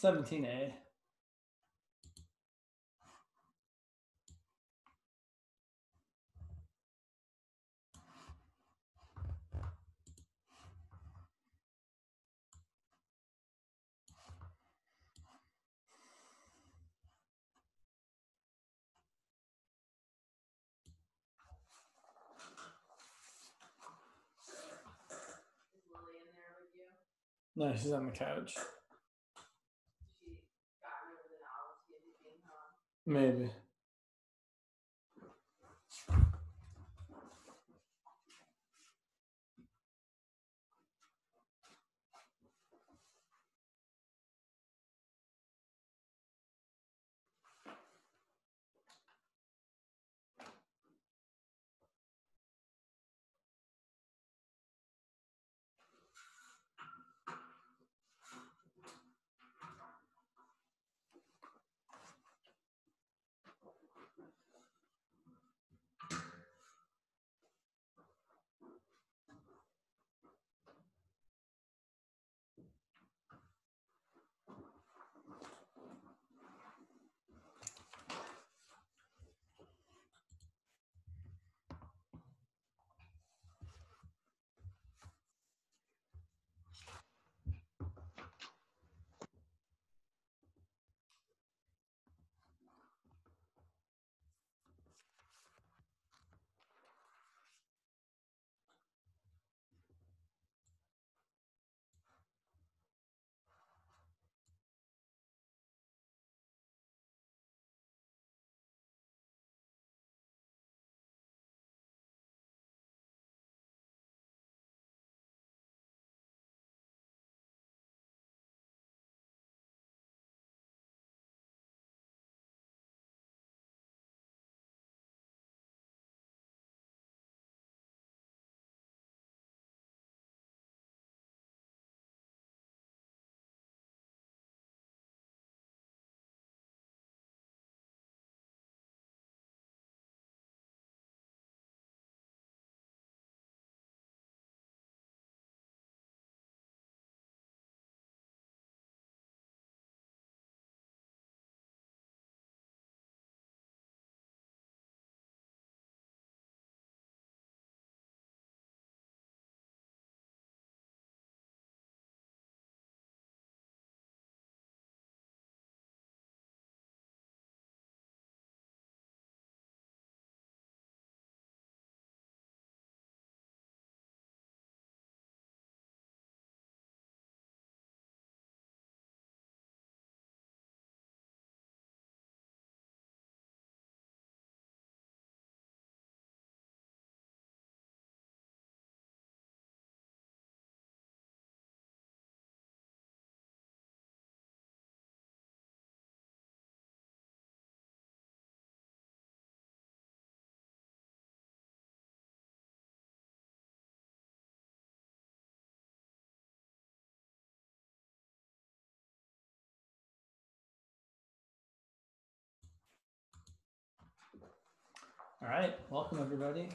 17A. No, she's on the couch. She got rid of the novelty of you being home. Maybe. All right, welcome everybody.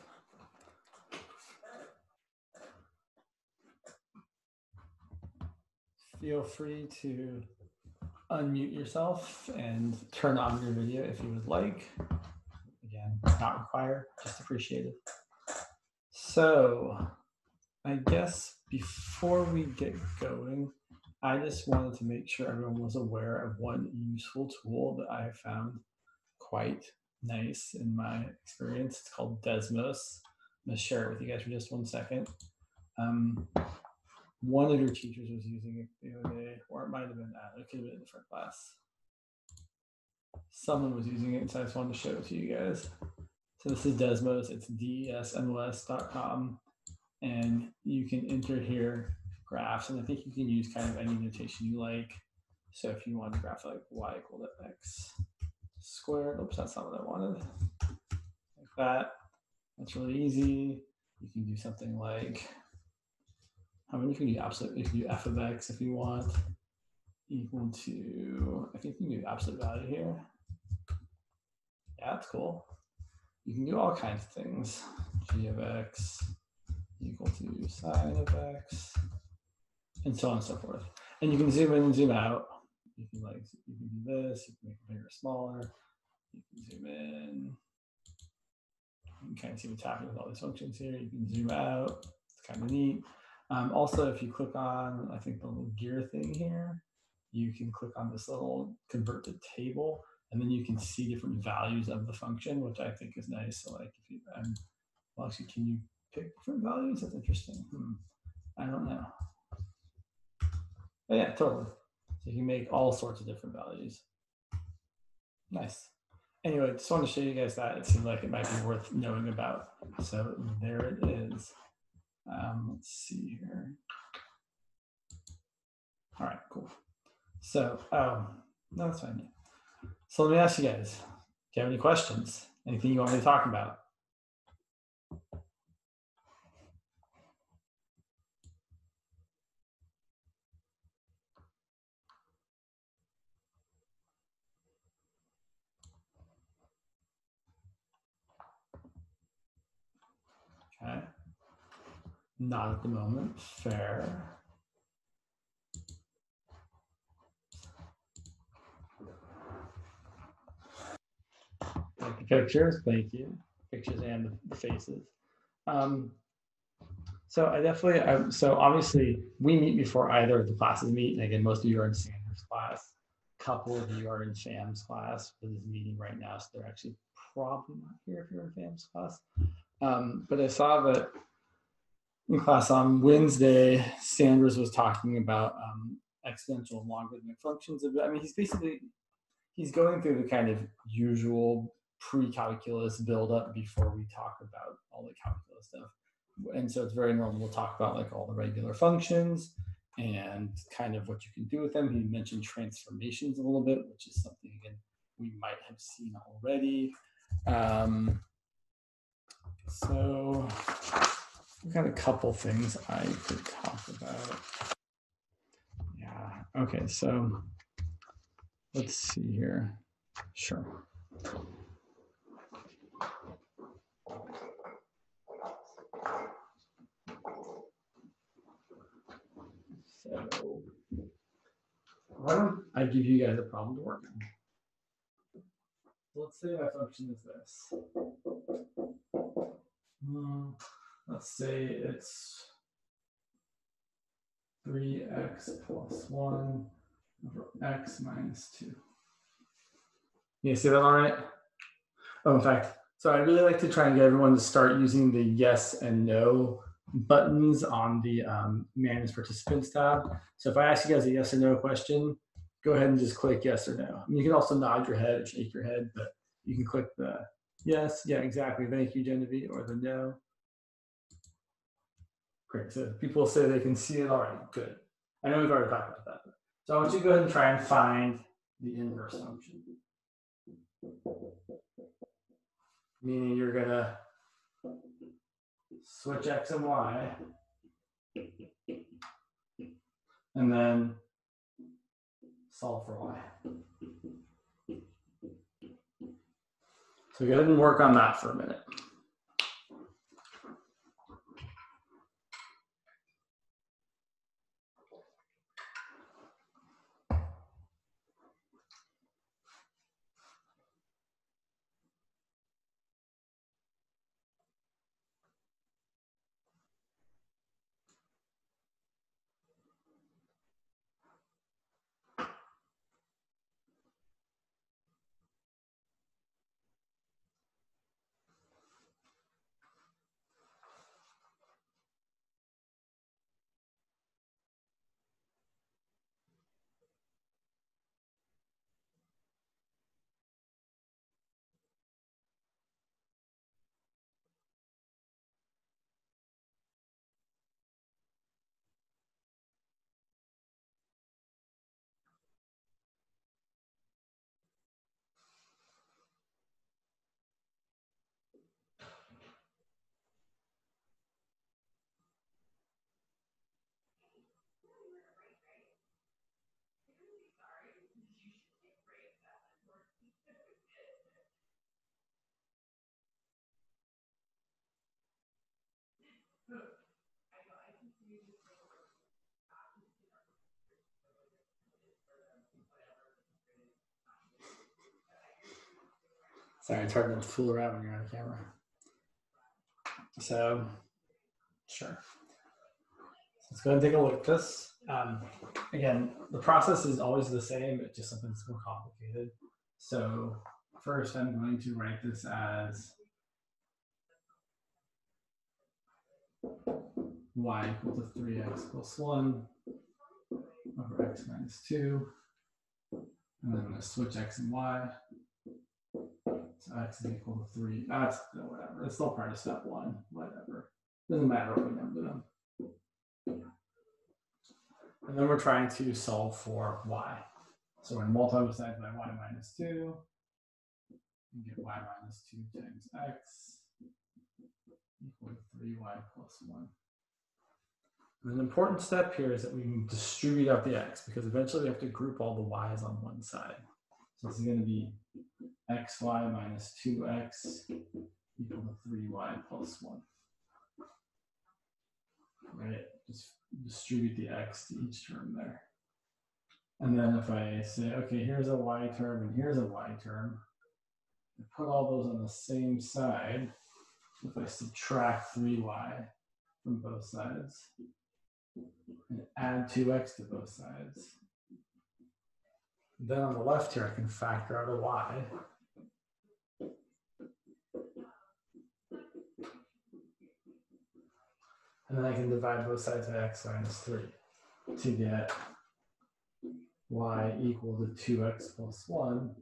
Feel free to unmute yourself and turn on your video if you would like. Again, not required, just appreciated. So I guess before we get going, I just wanted to make sure everyone was aware of one useful tool that I have found quite nice in my experience. It's called Desmos. I'm going to share it with you guys for just 1 second. One of your teachers was using it the other day, or it might have been it could have been a different class. Someone was using it, and so I just wanted to show it to you guys. So this is Desmos. It's desmos.com, and you can enter here graphs, and I think you can use kind of any notation you like. So if you want to graph like y equal to x squared, oops, that's not what I wanted. Like that. That's really easy. You can do something like, I mean, you can do absolute, you can do f of x if you want, equal to, I think you can do absolute value here. Yeah, that's cool. You can do all kinds of things. G of x equal to sine of x, and so on and so forth. And you can zoom in and zoom out. You can do this. You can make it bigger or smaller. You can zoom in. You can kind of see what's happening with all these functions here. You can zoom out. It's kind of neat. Also, if you click on, I think the little gear thing here, you can click on this little convert to table, and then you can see different values of the function, which I think is nice. So like, if you, well, actually, can you pick different values? That's interesting. I don't know. But yeah, totally. So you can make all sorts of different values. Nice. Anyway, just wanted to show you guys that. It seemed like it might be worth knowing about. So there it is. Let's see here. All right, cool. So, no, that's fine. So let me ask you guys, do you have any questions? Anything you want me to talk about? Okay. Not at the moment. Fair. Like the pictures, thank you. Pictures and the faces. So I definitely, so obviously we meet before either of the classes meet. And again, most of you are in Sanders' class. A couple of you are in FAM's class for this meeting right now. So they're actually probably not here if you're in FAM's class. But I saw that in class on Wednesday, Sanders was talking about exponential and logarithmic functions. I mean, he's going through the kind of usual pre-calculus build-up before we talk about all the calculus stuff. And so it's very normal to talk about like all the regular functions and kind of what you can do with them. He mentioned transformations a little bit, which is something, again, we might have seen already. So I've got a couple things I could talk about. Yeah, okay, so let's see here. Sure. So why don't I give you guys a problem to work on? Let's say my function is this. Let's say it's 3x plus 1 over x minus 2. You see that all right? Oh, in fact, so I really like to try and get everyone to start using the yes and no buttons on the manage participants tab. So if I ask you guys a yes or no question, go ahead and just click yes or no. I mean, you can also nod your head or shake your head, but you can click the yes, yeah, exactly. Thank you, Genevieve, or the no. Great. So people say they can see it. All right, good. I know we've already talked about that. So I want you to go ahead and try and find the inverse function. Meaning you're going to switch x and y, and then solve for y. So go ahead and work on that for a minute. Sorry, it's hard to fool around when you're on camera. So, sure. Let's go ahead and take a look at this. Again, the process is always the same, but just something that's more complicated. So first, I'm going to write this as y equal to 3x plus 1 over x minus 2. And then I'm going to switch x and y. So x is equal to 3. That's whatever. It's still part of step 1. Whatever. Doesn't matter what we number them. And then we're trying to solve for y. So we're going to multiply both sides by y minus 2. And get y minus 2 times x equal to 3y plus 1. And an important step here is that we can distribute out the x, because eventually we have to group all the y's on one side. So this is going to be xy minus 2x equal to 3y plus 1. Right? Just distribute the x to each term there. And then if I say, okay, here's a y term and here's a y term, I put all those on the same side. If I subtract 3y from both sides and add 2x to both sides, then on the left here, I can factor out a y. And then I can divide both sides by x minus 3 to get y equal to 2x plus 1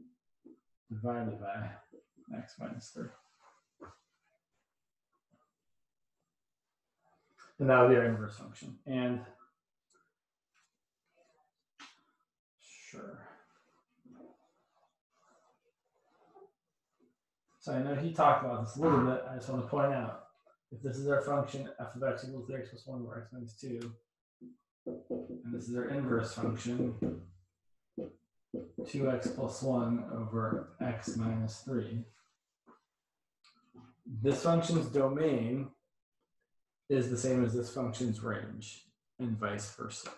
divided by x minus 3. And that would be our inverse function. And sure. So I know he talked about this a little bit. I just want to point out, if this is our function, f of x equals 3x plus 1 over x minus 2, and this is our inverse function, 2x plus 1 over x minus 3, this function's domain is the same as this function's range, and vice versa.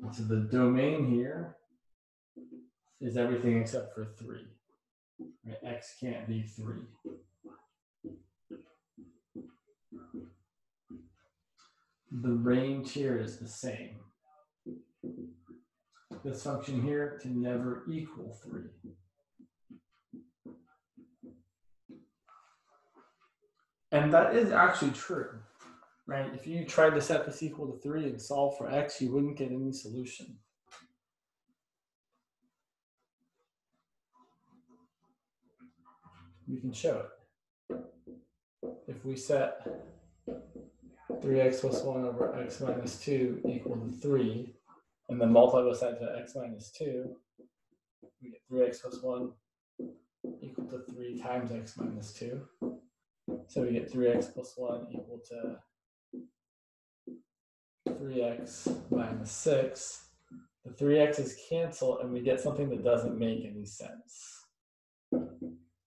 And so the domain here is everything except for 3. Right? X can't be 3. The range here is the same. This function here can never equal 3. And that is actually true, right? If you tried to set this equal to 3 and solve for x, you wouldn't get any solution. We can show it. If we set 3x plus 1 over x minus 2 equal to 3, and then multiply both sides by x minus 2, we get 3x plus 1 equal to 3 times x minus 2. So we get 3x plus 1 equal to 3x minus 6. The 3x's cancel, and we get something that doesn't make any sense.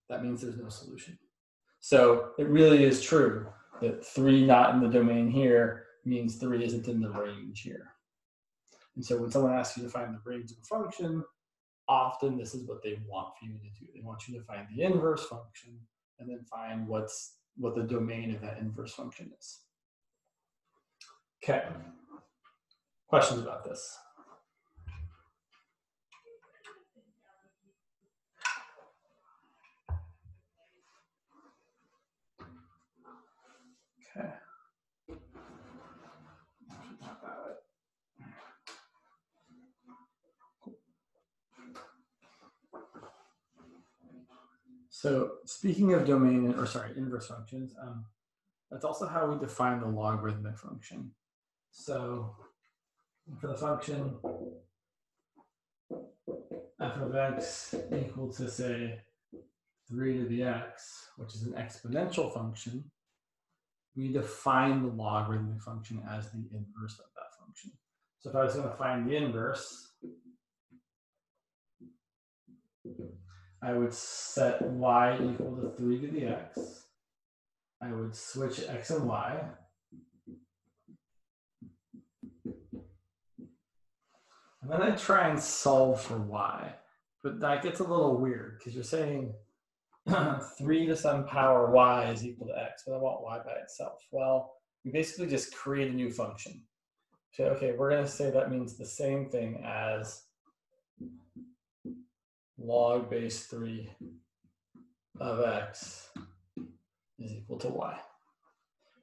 That means there's no solution. So it really is true that 3 not in the domain here means 3 isn't in the range here. And so when someone asks you to find the range of a function, often this is what they want for you to do. They want you to find the inverse function and then find what the domain of that inverse function is. Okay. Questions about this? Okay. So speaking of domain, or sorry, inverse functions, that's also how we define the logarithmic function. So for the function f of x equal to, say, 3 to the x, which is an exponential function, we define the logarithmic function as the inverse of that function. So if I was going to find the inverse, I would set y equal to 3 to the x. I would switch x and y. And then I try and solve for y. But that gets a little weird because you're saying 3 to some power y is equal to x, but I want y by itself. Well, we basically just create a new function. So, okay, we're going to say that means the same thing as log base 3 of x is equal to y.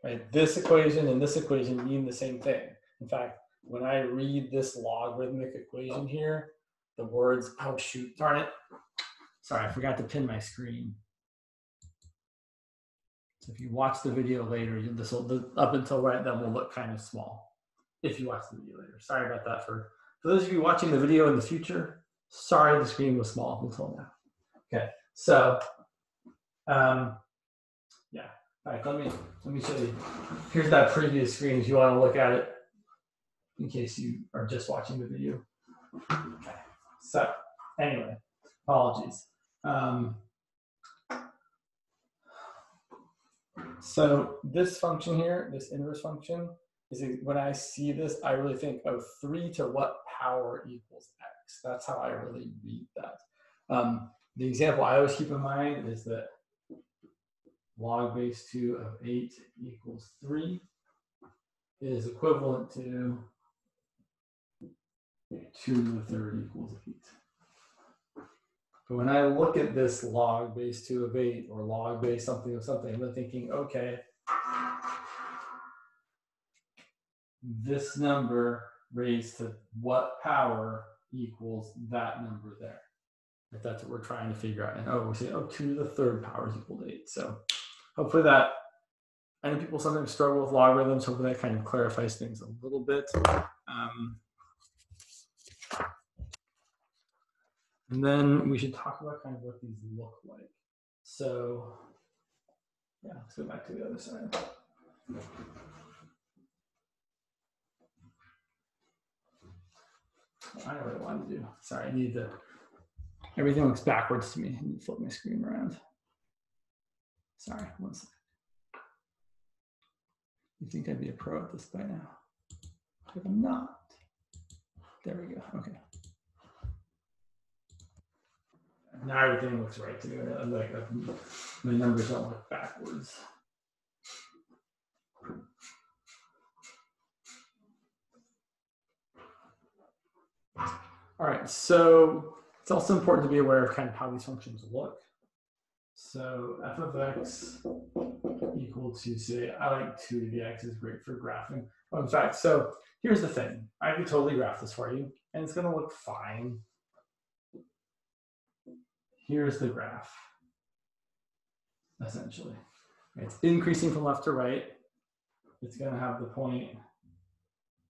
Right? This equation and this equation mean the same thing. In fact, when I read this logarithmic equation here, the words, oh shoot, darn it. Sorry, I forgot to pin my screen. So if you watch the video later, this will, up until right then, will look kind of small. If you watch the video later. Sorry about that. For those of you watching the video in the future, sorry the screen was small until now. Okay, so yeah. All right, let me show you. Here's that previous screen if you want to look at it, in case you are just watching the video. Okay. So anyway, apologies. So this function here, this inverse function, is when I see this, I really think of 3 to what power equals x. That's how I really read that. The example I always keep in mind is that log base 2 of 8 equals 3 is equivalent to 2 to the third equals 8. But when I look at this log base 2 of 8 or log base something of something, I'm thinking, okay, this number raised to what power equals that number there? If that's what we're trying to figure out. And oh, we say, oh, 2 to the third power is equal to 8. So hopefully that, I know people sometimes struggle with logarithms. Hopefully that kind of clarifies things a little bit. And then we should talk about kind of what these look like. So yeah, let's go back to the other side. I know what I wanted to do. Sorry, I need to, everything looks backwards to me. I need to flip my screen around. Sorry, one second. You think I'd be a pro at this by now? But I'm not. There we go, okay. Now everything looks right to me. I'm like, my numbers don't look backwards. All right, so it's also important to be aware of kind of how these functions look. So f of x equal to, say, I like 2 to the x is great for graphing. Oh, in fact, so here's the thing. I could totally graph this for you, and it's going to look fine. Here's the graph, essentially. It's increasing from left to right. It's going to have the point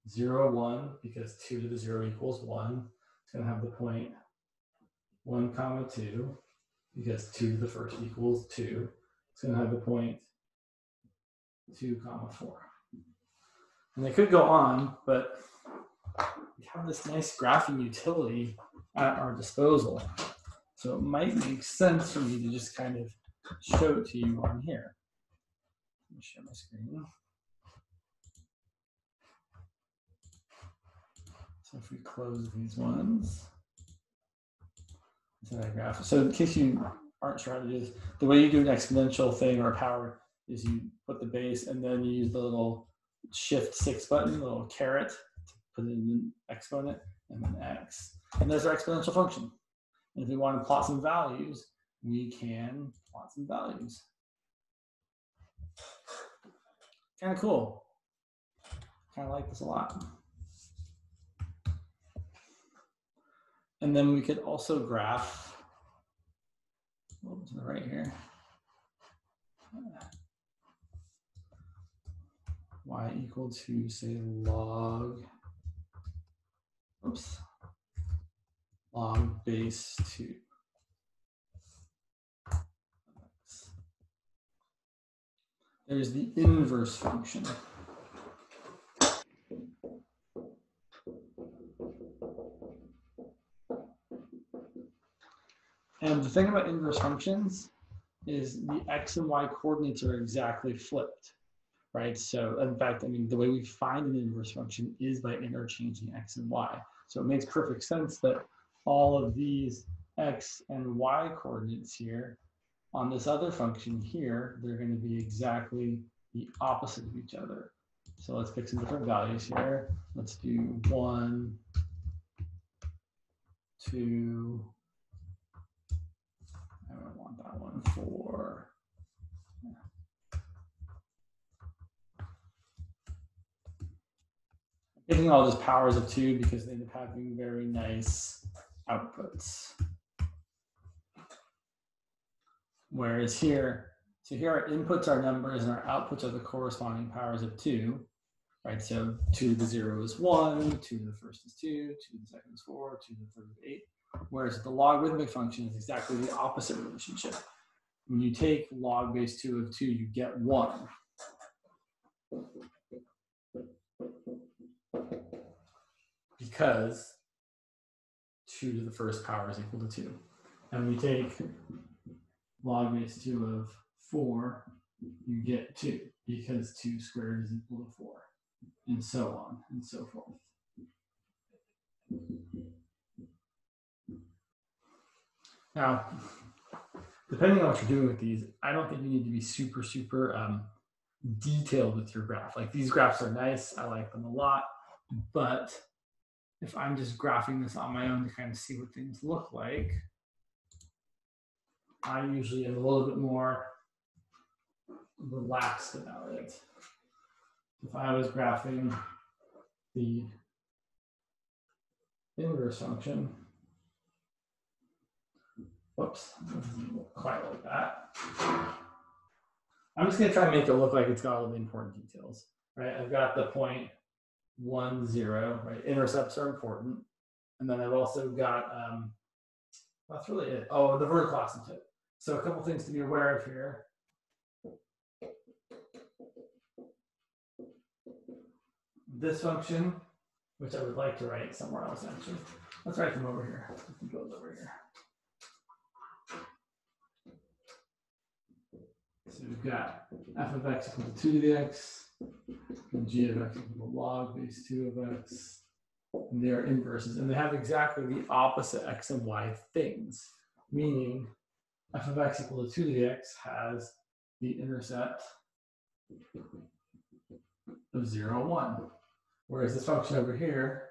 0, 1, because 2 to the 0 equals 1. It's going to have the point 1, 2, because 2 to the first equals 2. It's going to have the point 2, 4. And they could go on, but we have this nice graphing utility at our disposal. So it might make sense for me to just kind of show it to you on here. Let me share my screen. So if we close these ones, so that graph. So in case you aren't sure how to do this, the way you do an exponential thing or a power is you put the base and then you use the little shift 6 button, the little caret, to put in an exponent and then x. And there's our exponential function. And if we want to plot some values, we can plot some values. Kind of cool. Kind of like this a lot. And then we could also graph, to the right here, y equal to, say, log base 2. There's the inverse function. And the thing about inverse functions is the x and y coordinates are exactly flipped, right? So in fact, I mean, the way we find an inverse function is by interchanging x and y. So it makes perfect sense that all of these x and y coordinates here On this other function here, they're going to be exactly the opposite of each other. So let's pick some different values here. Let's do 1, 2, I don't want that one, 4. Picking all just powers of 2 because they end up having very nice outputs. Whereas here, so here our inputs are numbers and our outputs are the corresponding powers of 2, right? So 2 to the 0 is 1, 2 to the first is 2, 2 to the second is 4, 2 to the third is 8. Whereas the logarithmic function is exactly the opposite relationship. When you take log base 2 of 2, you get 1. Because 2 to the first power is equal to 2. And when you take log base 2 of 4, you get 2 because 2 squared is equal to 4, and so on and so forth. Now, depending on what you're doing with these, I don't think you need to be super detailed with your graph. Like, these graphs are nice, I like them a lot, but if I'm just graphing this on my own to kind of see what things look like, I usually am a little bit more relaxed about it. If I was graphing the inverse function, whoops, it doesn't look quite like that. I'm just going to try and make it look like it's got all the important details, right? I've got the point 1, 0, right? Intercepts are important. And then I've also got, that's really it. Oh, the vertical asymptote. So a couple things to be aware of here. This function, which I would like to write somewhere else actually. Let's write them over here. It goes over here. So we've got f of x equal to 2 to the x, and g of x equal to log base 2 of x. And they are inverses, and they have exactly the opposite x and y things, meaning f of x equal to 2 to the x has the intercept of 0, 1. Whereas this function over here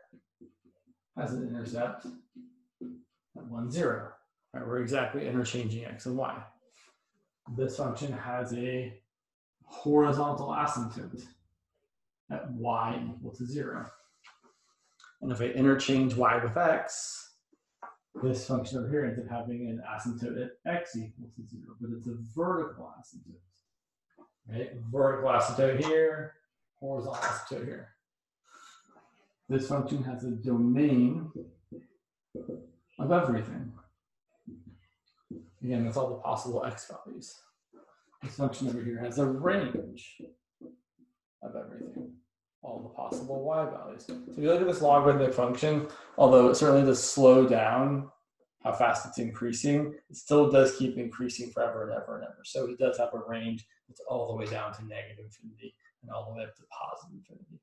has an intercept at 1, 0. Right, we're exactly interchanging x and y. This function has a horizontal asymptote at y equal to 0. And if I interchange y with x, this function over here ends up having an asymptote at x equal to 0, but it's a vertical asymptote. Right? Vertical asymptote here, horizontal asymptote here. This function has a domain of everything. Again, that's all the possible x values. This function over here has a range of everything, all the possible y values. So if you look at this logarithmic function, although it certainly does slow down how fast it's increasing, it still does keep increasing forever and ever and ever. So it does have a range that's all the way down to negative infinity and all the way up to positive infinity.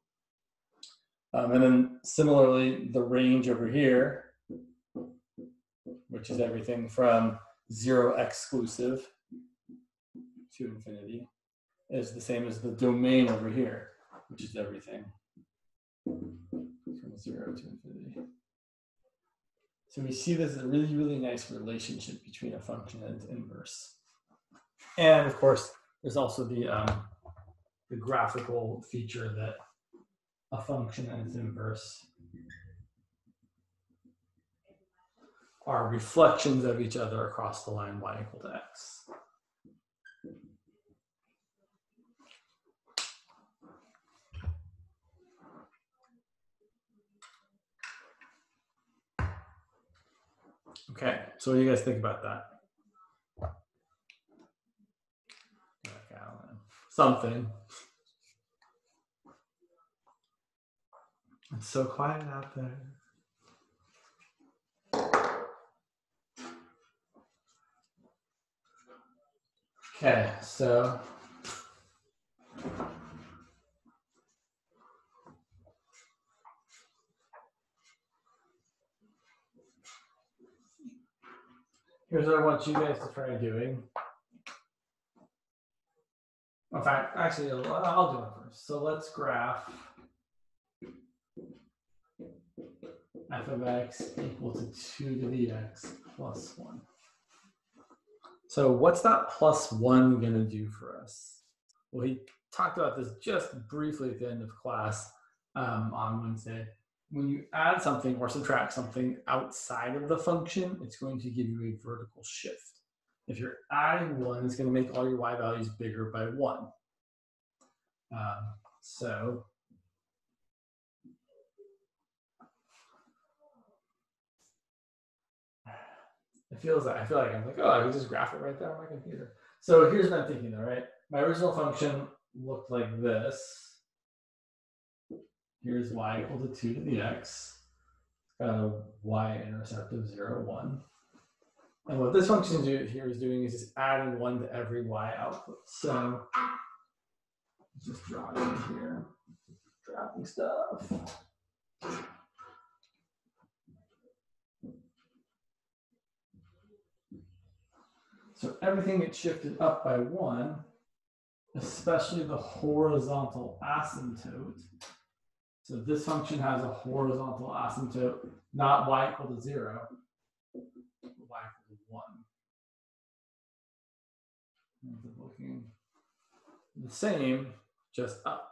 And then similarly, the range over here, which is everything from 0 exclusive to infinity, is the same as the domain over here, which is everything from 0 to infinity. So we see this as a really, really nice relationship between a function and its inverse. And of course, there's also the graphical feature that a function and its inverse are reflections of each other across the line y equal to x. Okay, so what do you guys think about that? Okay, I don't know. Something. It's so quiet out there. Okay, so here's what I want you guys to try doing. In fact, actually, I'll do it first. So let's graph f of x equal to 2 to the x plus 1. So what's that plus 1 going to do for us? Well, he talked about this just briefly at the end of class on Wednesday. When you add something or subtract something outside of the function, it's going to give you a vertical shift. If you're adding 1, it's going to make all your y values bigger by 1. So I feel like I'm like, oh, I can just graph it right there on my computer. So here's what I'm thinking though, right? My original function looked like this. Here's y equal to 2 to the x. Got a y-intercept of 0, 1. And what this function here is doing is just adding 1 to every y output. So just draw it in here, dropping stuff. So everything gets shifted up by 1, especially the horizontal asymptote. So this function has a horizontal asymptote, not y equal to 0, but y equal to 1. Looking the same, just up.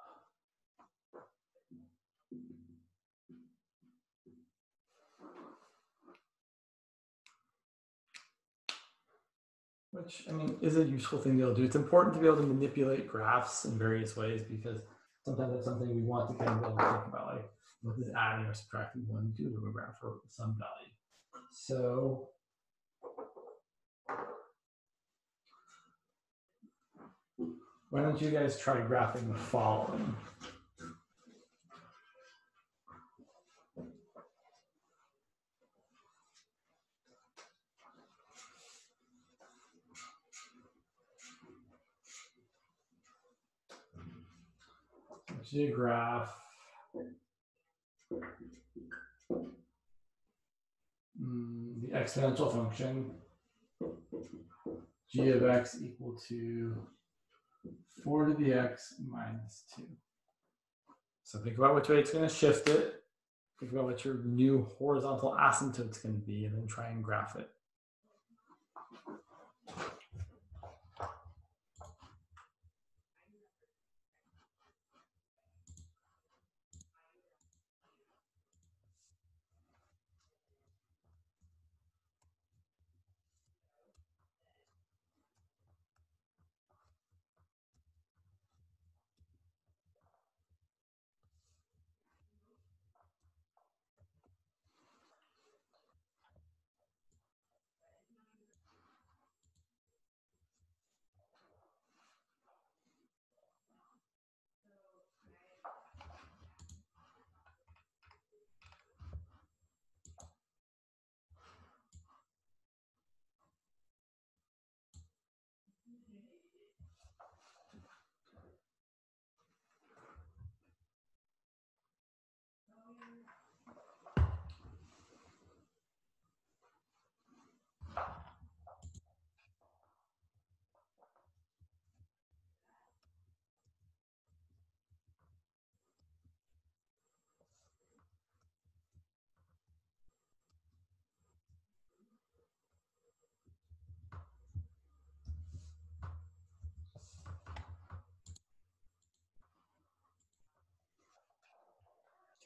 Which, I mean, is a useful thing to be able to do. It's important to be able to manipulate graphs in various ways because sometimes that's something we want to kind of be able to think about, like what is adding or subtracting 1 do to a graph for some value. So why don't you guys try graphing the following? G graph the exponential function g of x equal to 4 to the x minus 2. So think about which way it's going to shift it. Think about what your new horizontal asymptote is going to be, and then try and graph it.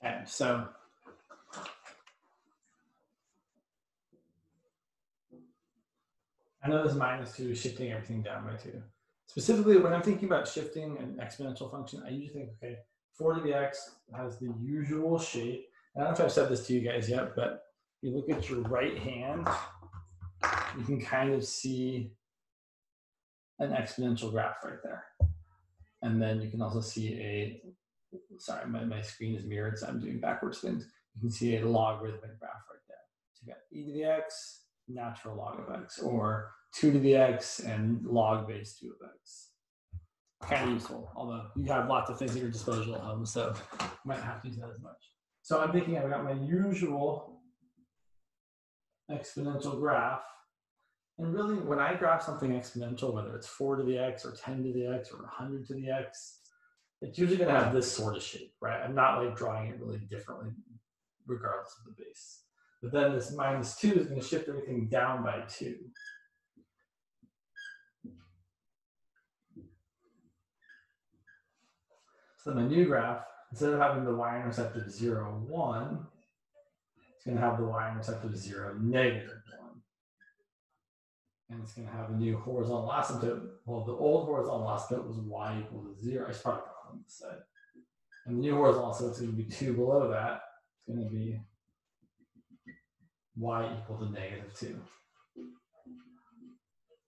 Okay, so I know this minus 2 is shifting everything down by 2. Specifically, when I'm thinking about shifting an exponential function, I usually think, okay, 4 to the x has the usual shape. I don't know if I've said this to you guys yet, but if you look at your right hand, you can kind of see an exponential graph right there. And then you can also see sorry, my screen is mirrored, so I'm doing backwards things. You can see a logarithmic graph right there. So you got e to the x, natural log of x, or 2 to the x and log base 2 of x. Kind of useful, although you have lots of things at your disposal at home, so you might not have to use that as much. So I'm thinking I've got my usual exponential graph, And really, when I graph something exponential, whether it's 4 to the x or 10 to the x or 100 to the x, it's usually going to have this sort of shape, right? I'm not like drawing it really differently regardless of the base. But then this minus 2 is going to shift everything down by 2. So my new graph, instead of having the y-intercept of 0, 1, it's going to have the y-intercept of 0, negative 1. And it's going to have a new horizontal asymptote. Well, the old horizontal asymptote was y equal to 0. I should probably draw on this side. And the new horizontal asymptote is going to be 2 below that. It's going to be y equal to negative 2.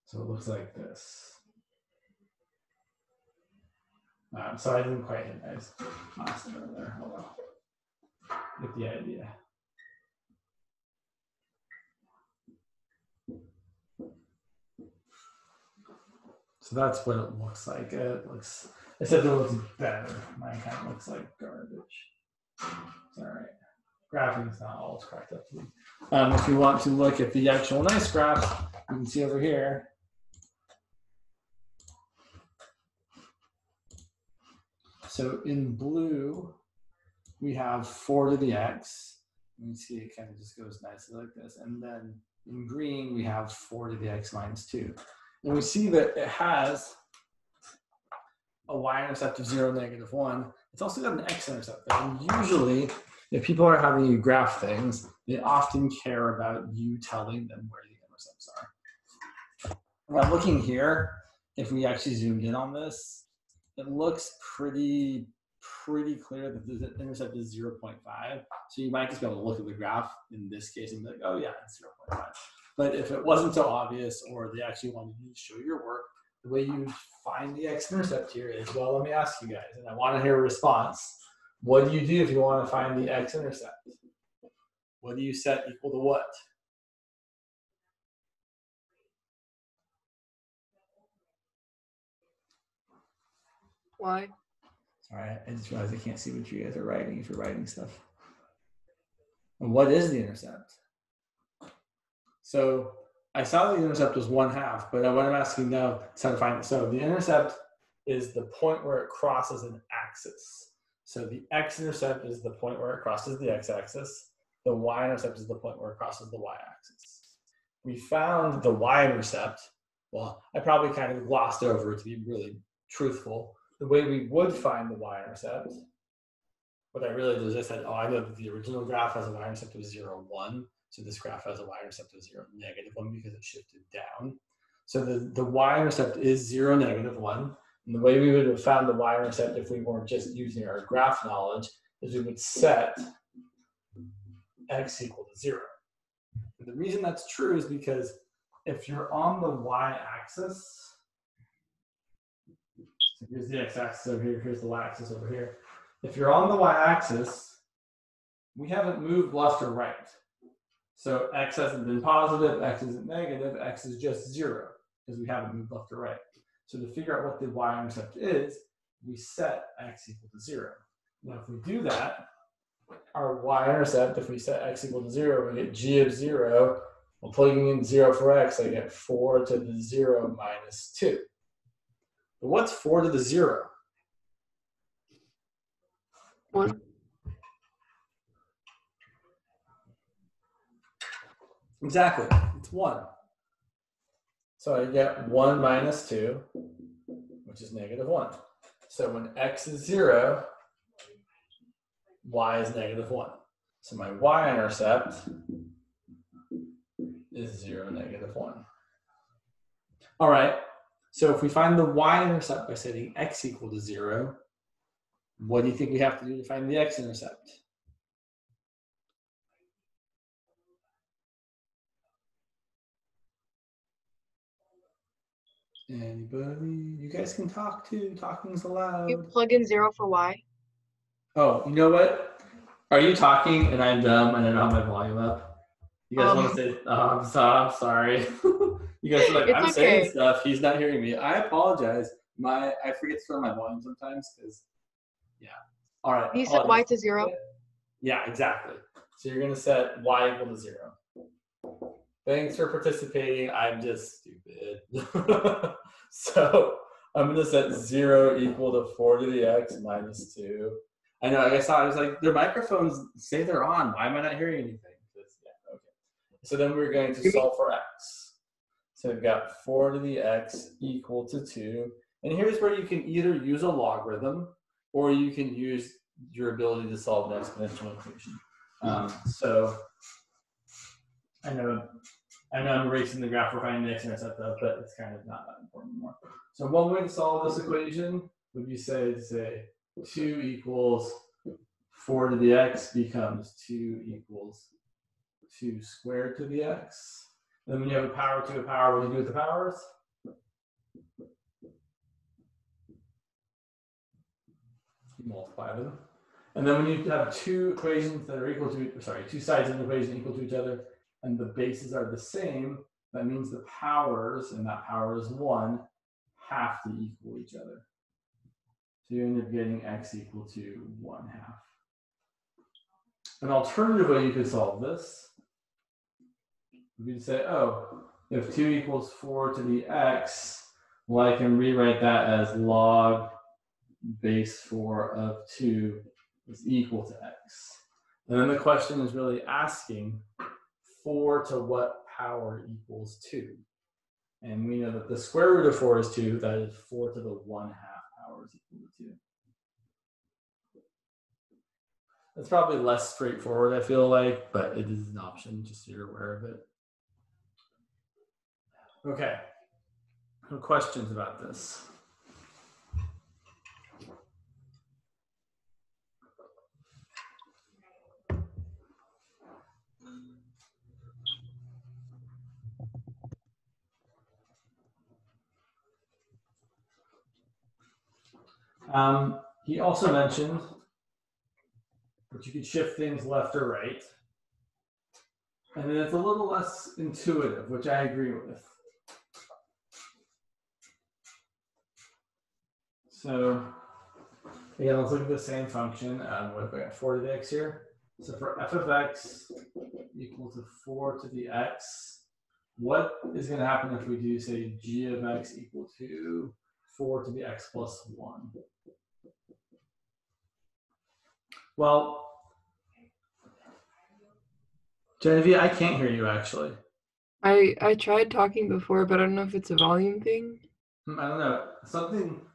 So it looks like this. So I didn't quite hit nice asymptote there. Hold on. Get the idea. So that's what it looks like. It looks, except it looks better. Mine kind of looks like garbage. It's all right. Graphing is not all it's cracked up to be. If you want to look at the actual nice graphs, you can see over here. So in blue, we have 4 to the x. You can see it kind of just goes nicely like this. And then in green, we have 4 to the x minus 2. And we see that it has a y-intercept of 0, negative 1. It's also got an x-intercept there. And usually, if people are having you graph things, they often care about you telling them where the intercepts are. Now looking here, if we actually zoomed in on this, it looks pretty clear that the intercept is 0.5. So you might just be able to look at the graph in this case and be like, oh yeah, it's 0.5. But if it wasn't so obvious, or they actually wanted you to show your work, the way you find the x-intercept here is, well, let me ask you guys, and I want to hear a response. What do you do if you want to find the x-intercept? What do you set equal to what? Y. Sorry, I just realized I can't see what you guys are writing if you're writing stuff. And what is the intercept? So I saw the intercept was 1/2, but what I'm asking now is how to find it. So the intercept is the point where it crosses an axis. So the x-intercept is the point where it crosses the x-axis. The y-intercept is the point where it crosses the y-axis. We found the y-intercept. Well, I probably kind of glossed over it to be really truthful. The way we would find the y-intercept, what I really did is I said, oh, I know that the original graph has a y-intercept of 0, 1. So this graph has a y-intercept of 0, negative 1 because it shifted down. So the y-intercept is 0, negative 1. And the way we would have found the y-intercept if we weren't just using our graph knowledge is we would set x equal to 0. And the reason that's true is because if you're on the y-axis, so here's the x-axis over here, here's the y-axis over here. If you're on the y-axis, we haven't moved left or right. So x hasn't been positive, x isn't negative, x is just 0 because we haven't moved left or right. So to figure out what the y-intercept is, we set x equal to 0. Now if we do that, our y-intercept, if we set x equal to 0, we get g of 0. Well, plugging in 0 for x, I get 4 to the 0 minus 2. But what's 4 to the 0? 1. Exactly, it's 1. So I get 1 minus 2, which is negative 1. So when x is 0, y is negative 1. So my y-intercept is 0, negative 1. All right, so if we find the y-intercept by setting x equal to 0, what do you think we have to do to find the x-intercept? Anybody? You guys can talk too. Talking's allowed. You plug in 0 for Y. Oh, you know what? Are you talking and I'm dumb and I don't have my volume up? You guys want to say, oh, I'm sorry. You guys are like, It's I'm okay. saying stuff. He's not hearing me. I apologize. I forget to turn my volume sometimes because, yeah. All right. You set Y to 0. Yeah, exactly. So you're going to set y equal to 0. Thanks for participating. I'm just stupid. So I'm going to set 0 equal to 4 to the x minus 2. I know, I saw, I was like, their microphones say they're on. Why am I not hearing anything? Yeah, okay. So then we're going to solve for x. So we've got 4 to the x equal to 2. And here's where you can either use a logarithm or you can use your ability to solve an exponential equation. So I know I'm erasing the graph, we're finding the x-intercept of, but it's kind of not that important anymore. So one way to solve this equation would be say 2 equals 4 to the x becomes 2 equals 2 squared to the x. And then when you have a power to a power, what do you do with the powers? You multiply them. And then when you have two equations that are equal to, two sides of an equation equal to each other, and the bases are the same, that means the powers, and that power is 1, have to equal each other. So you end up getting x equal to 1/2. An alternative way you could solve this would be to say, oh, if 2 equals 4 to the x, well, I can rewrite that as log base 4 of 2 is equal to x. And then the question is really asking 4 to what power equals 2? And we know that the square root of 4 is 2, that is 4 to the 1/2 power is equal to 2. That's probably less straightforward, I feel like, but it is an option, just so you're aware of it. Okay, no questions about this? He also mentioned that you could shift things left or right. And then it's a little less intuitive, which I agree with. So again, let's look at the same function. What have we got? 4 to the x here. So for f of x equal to 4 to the x, what is going to happen if we do say g of x equal to 4 to the x plus 1? Well, Genevieve, I can't hear you actually. I tried talking before, but I don't know if it's a volume thing. I don't know. Something,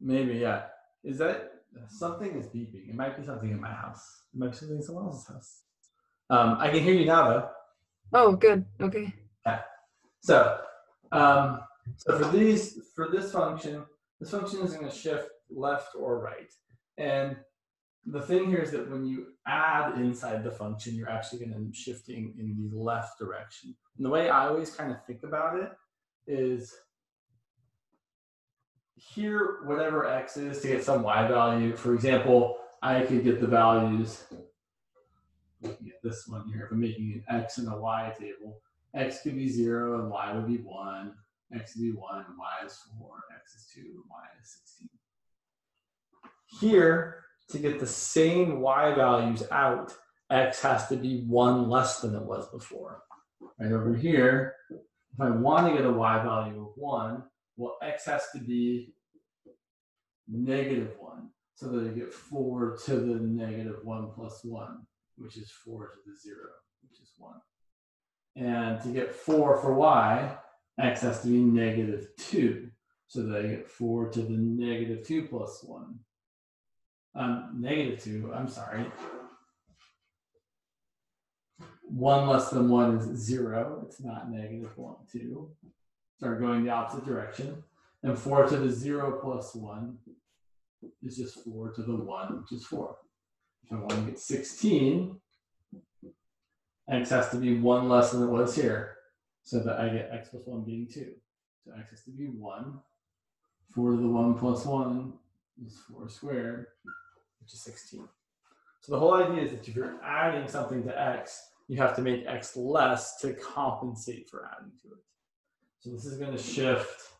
maybe, yeah. Is that something is beeping? It might be something in my house. It might be something in someone else's house. I can hear you now, though. Oh, good. Okay. Yeah. So for this function is going to shift left or right. And the thing here is that when you add inside the function, you're actually going to be shifting in the left direction. And the way I always kind of think about it is here, whatever x is to get some y value. For example, I could get the values. Looking at this one here, if I'm making an x and a y table, x could be 0 and y would be 1. X would be 1 and y is 4. X is 2 and y is 16. Here, to get the same y values out, x has to be 1 less than it was before. Right over here, if I want to get a y value of 1, well, x has to be -1, so that I get 4 to the -1 plus 1, which is 4 to the 0, which is 1. And to get 4 for y, x has to be -2, so that I get 4 to the -2 plus 1. -2, I'm sorry. 1 less than 1 is 0. It's not -1, 2. Start going the opposite direction. And 4 to the 0 plus 1 is just 4 to the 1, which is 4. If I want to get 16, x has to be 1 less than it was here, so that I get x plus 1 being 2. So x has to be 1. 4 to the 1 plus 1 is 4 squared, which is 16. So the whole idea is that if you're adding something to x, you have to make x less to compensate for adding to it. So this is going to shift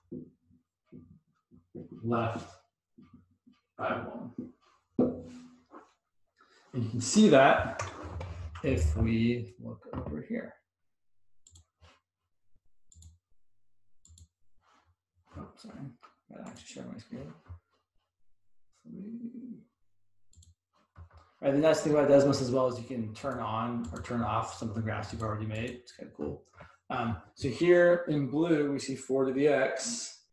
left by 1. And you can see that if we look over here. sorry. I gotta actually share my screen. All right, the nice thing about Desmos as well is you can turn on or turn off some of the graphs you've already made. It's kind of cool. So here in blue, we see 4 to the x.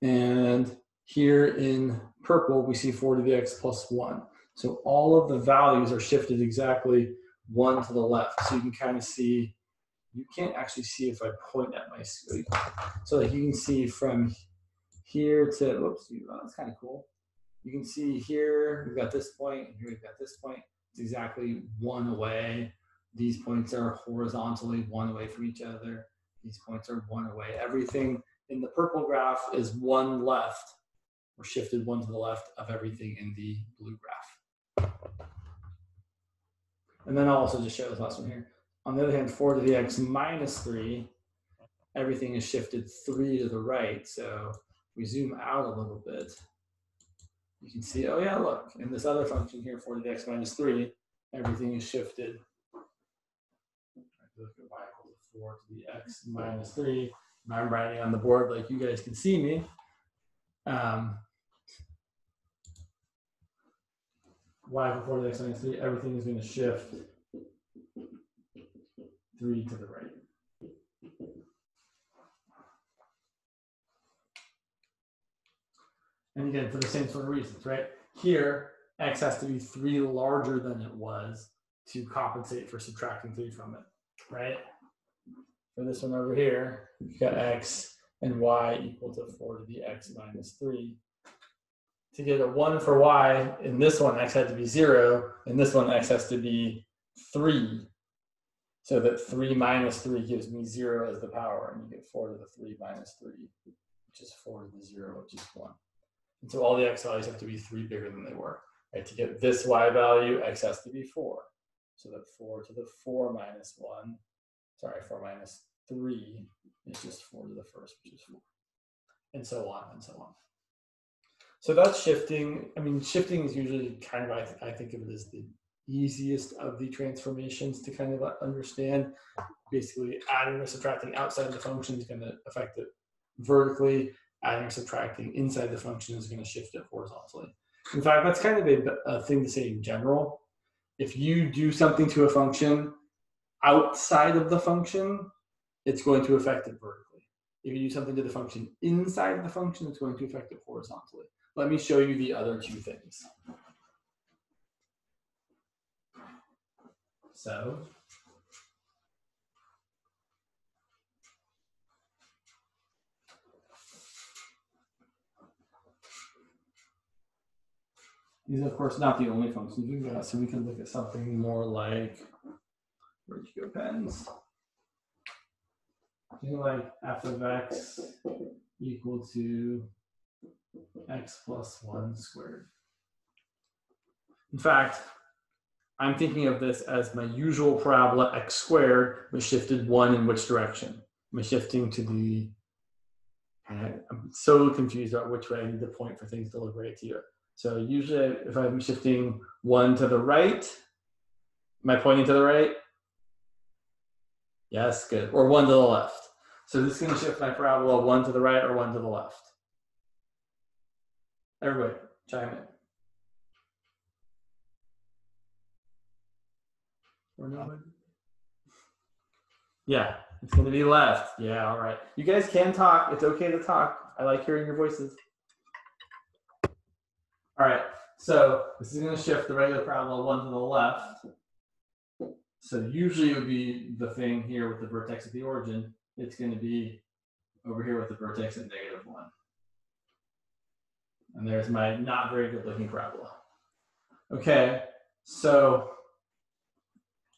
And here in purple, we see 4 to the x plus 1. So all of the values are shifted exactly 1 to the left. So you can kind of see, you can't actually see if I point at my screen. So like you can see from here to, whoops, that's kind of cool. You can see here, we've got this point, and here we've got this point. It's exactly 1 away. These points are horizontally 1 away from each other. These points are 1 away. Everything in the purple graph is 1 left, or shifted 1 to the left of everything in the blue graph. And then I'll also just show this last one here. On the other hand, 4 to the x minus 3, everything is shifted 3 to the right. So if we zoom out a little bit, you can see, oh yeah, look, in this other function here, 4 to the x minus 3, everything is shifted. Look at y equals 4 to the x minus 3. And I'm writing on the board like you guys can see me. Y equals 4 to the x minus 3, everything is going to shift 3 to the right. And again, for the same sort of reasons, right? Here, x has to be 3 larger than it was to compensate for subtracting 3 from it, right? For this one over here, we've got x and y equal to 4 to the x minus 3. To get a 1 for y, in this one, x had to be 0. In this one, x has to be 3. So that 3 minus 3 gives me 0 as the power, and you get 4 to the 3 minus 3, which is 4 to the 0, which is 1. And so all the x values have to be 3 bigger than they were. Right? To get this y value, x has to be 4. So that 4 to the 4 minus 1, sorry, 4 minus 3 is just 4 to the first, which is 4. And so on and so on. So that's shifting. I mean, shifting is usually kind of, I think of it as the easiest of the transformations to kind of understand. Basically, adding or subtracting outside the function is going to affect it vertically. Adding or subtracting inside the function is going to shift it horizontally. In fact, that's kind of a thing to say in general. If you do something to a function outside of the function, it's going to affect it vertically. If you do something to the function inside the function, it's going to affect it horizontally. Let me show you the other two things. So, these are, of course, not the only functions we've got, so we can look at something more like, where'd you go, pens? Something like f of x equal to x plus 1 squared. In fact, I'm thinking of this as my usual parabola x squared, but shifted 1 in which direction? Am I shifting to the, I'm so confused about which way I need to point for things to look right to you. So usually if I'm shifting 1 to the right, am I pointing to the right? Yes, good. Or 1 to the left. So this is going to shift my parabola 1 to the right or 1 to the left. Everybody, chime in. Or nobody? Yeah, it's going to be left. Yeah, all right. You guys can talk. It's okay to talk. I like hearing your voices. All right, so this is going to shift the regular parabola 1 to the left. So usually it would be the thing here with the vertex at the origin. It's going to be over here with the vertex at -1. And there's my not very good looking parabola. Okay, so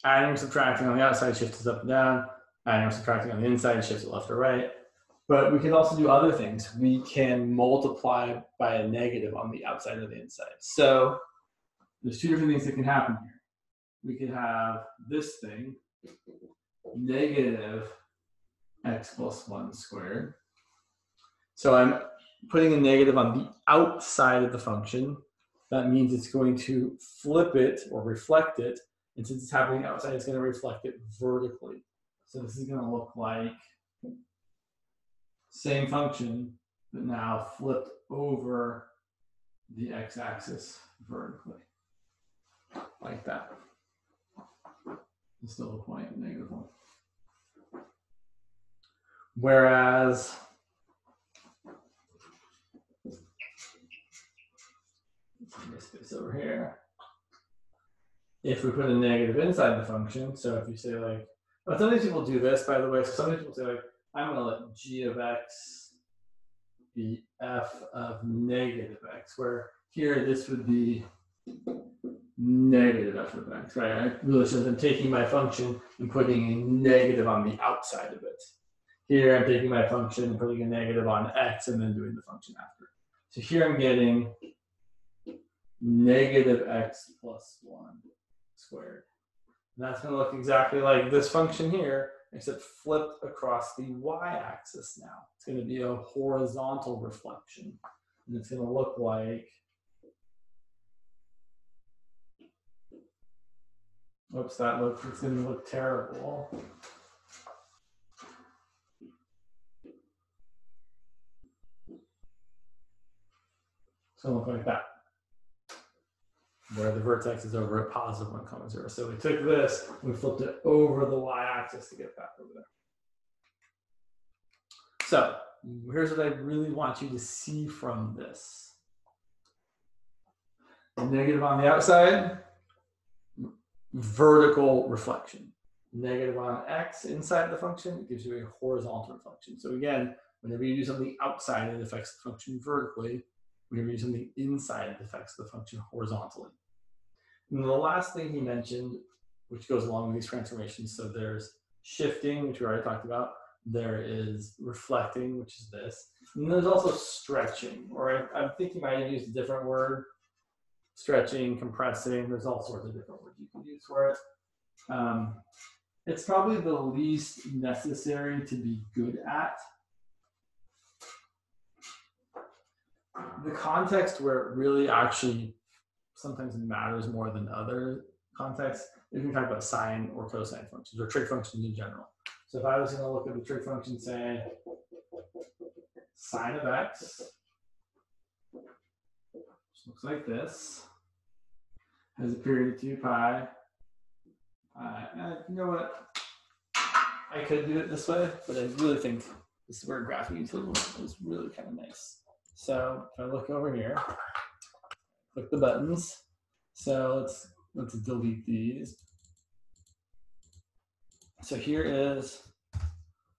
adding or subtracting on the outside shifts it up and down. Adding or subtracting on the inside shifts it left or right. But we can also do other things. We can multiply by a negative on the outside or the inside. So there's two different things that can happen here. We could have this thing, negative x plus 1 squared. So I'm putting a negative on the outside of the function. That means it's going to flip it or reflect it. And since it's happening outside, it's going to reflect it vertically. So this is going to look like same function, but now flipped over the x-axis vertically, like that. It's still a point, -1. Whereas this over here, if we put a negative inside the function, so if you say like, but some of these people do this, by the way. So some of these people say like, I'm going to let g of x be f of negative x, where here this would be negative f of x, right? I really should I'm taking my function and putting a negative on the outside of it. Here I'm taking my function and putting a negative on x and then doing the function after. So here I'm getting negative x plus 1 squared. And that's going to look exactly like this function here, except flipped across the y-axis now. It's going to be a horizontal reflection. And it's going to look like, oops, it's going to look terrible. It's going to look like that, where the vertex is over at positive 1, 0. So we took this, we flipped it over the y-axis to get back over there. So here's what I really want you to see from this. The negative on the outside, vertical reflection. Negative on x inside the function gives you a horizontal reflection. So again, whenever you do something outside, it affects the function vertically. Whenever you do something inside, it affects the function horizontally. And the last thing he mentioned, which goes along with these transformations, so there's shifting, which we already talked about. There is reflecting, which is this. And there's also stretching, or I'm thinking I might use a different word. Stretching, compressing, there's all sorts of different words you can use for it. It's probably the least necessary to be good at. The context where it really actually sometimes matters more than other contexts, you can talk about sine or cosine functions or trig functions in general. So if I was going to look at the trig function, say sine of x, which looks like this, has a period of 2 pi. You know what? I could do it this way, but I really think this is where graphing utility is really kind of nice. So if I look over here, click the buttons. So let's delete these. So here is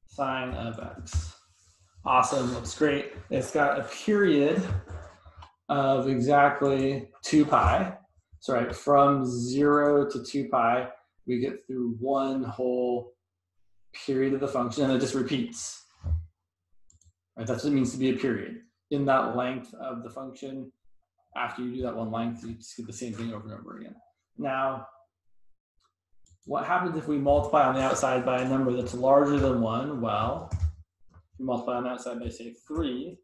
sine of x. Awesome, looks great. It's got a period of exactly 2 pi. So right, from 0 to 2 pi, we get through one whole period of the function, and it just repeats. Right, that's what it means to be a period. In that length of the function, after you do that one length, you just get the same thing over and over again. Now, what happens if we multiply on the outside by a number that's larger than 1? Well, if you multiply on the outside by, say, 3,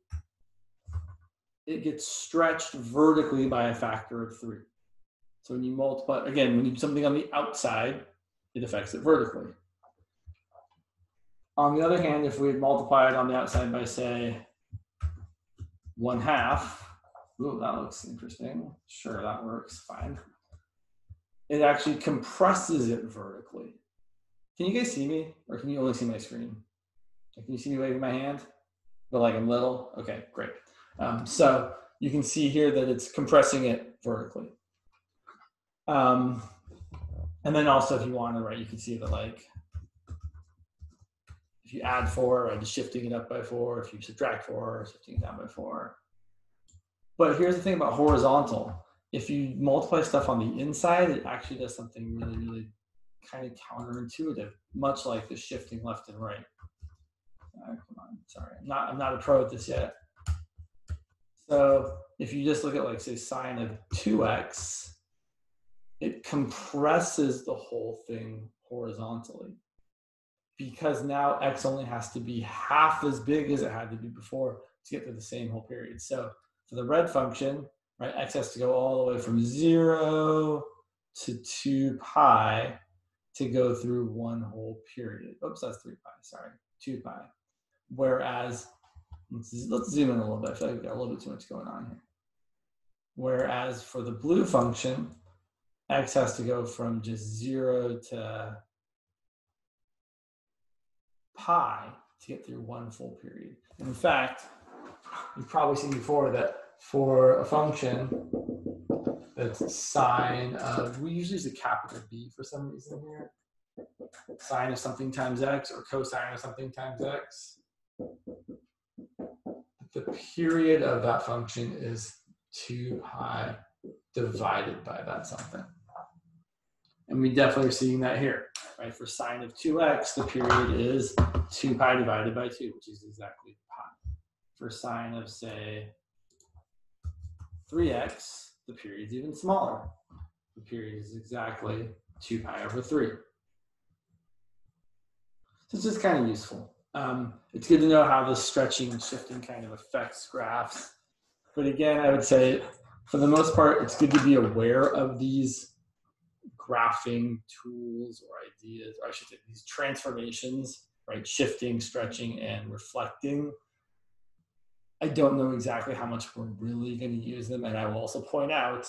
it gets stretched vertically by a factor of 3. So when you multiply, again, when you do something on the outside, it affects it vertically. On the other hand, if we had multiplied on the outside by, say, 1/2, ooh, that looks interesting. Sure, that works fine. It actually compresses it vertically. Can you guys see me, or can you only see my screen? Can you see me waving my hand? But like I'm little? Okay, great. So you can see here that it's compressing it vertically. And then also if you want to, right, you can see that like, if you add 4, right, just shifting it up by 4. If you subtract 4, shifting it down by 4. But here's the thing about horizontal. If you multiply stuff on the inside, it actually does something really, really kind of counterintuitive, much like the shifting left and right. Come on, sorry, I'm not a pro at this yet. So if you just look at like say sine of 2x, it compresses the whole thing horizontally, because now x only has to be half as big as it had to be before to get to the same whole period. So for the red function, right, x has to go all the way from 0 to 2 pi to go through one whole period. Oops, that's 3 pi, sorry, 2 pi. Whereas Let's zoom in a little bit. I feel like we've got a little bit too much going on here. Whereas for the blue function, x has to go from just 0 to pi to get through one full period. And in fact, you've probably seen before that for a function that's sine of, we usually use a capital B for some reason here, sine of something times x or cosine of something times x. The period of that function is 2 pi divided by that something. And we definitely are seeing that here, right? For sine of 2x, the period is 2 pi divided by 2, which is exactly pi. For sine of, say, 3x, the period is even smaller. The period is exactly 2 pi over 3. So it's just kind of useful. It's good to know how the stretching and shifting kind of affects graphs. But again, I would say, for the most part, it's good to be aware of these graphing tools or ideas, or I should say these transformations, right? Shifting, stretching, and reflecting. I don't know exactly how much we're really going to use them. And I will also point out,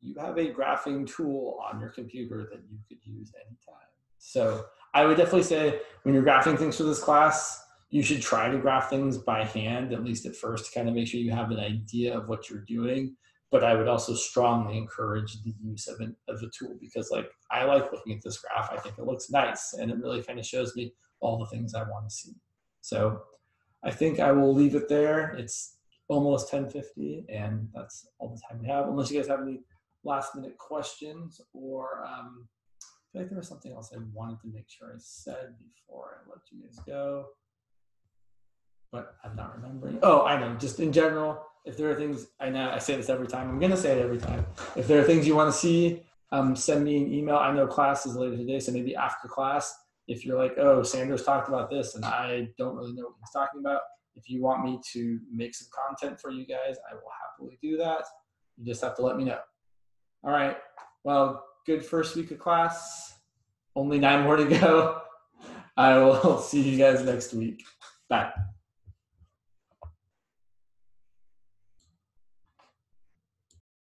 you have a graphing tool on your computer that you could use anytime. So I would definitely say when you're graphing things for this class, you should try to graph things by hand, at least at first, to kind of make sure you have an idea of what you're doing. But I would also strongly encourage the use of a tool, because like I like looking at this graph. I think it looks nice and it really kind of shows me all the things I want to see. So I think I will leave it there. It's almost 10:50 and that's all the time we have, unless you guys have any last minute questions, or I feel like there was something else I wanted to make sure I said before I let you guys go, but I'm not remembering. Oh, I know, just in general, if there are things, I know I say this every time, I'm gonna say it every time. If there are things you wanna see, send me an email. I know class is later today, so maybe after class, if you're like, oh, Sanders talked about this and I don't really know what he's talking about, if you want me to make some content for you guys, I will happily do that. You just have to let me know. All right, well, good first week of class. Only 9 more to go. I will see you guys next week. Bye.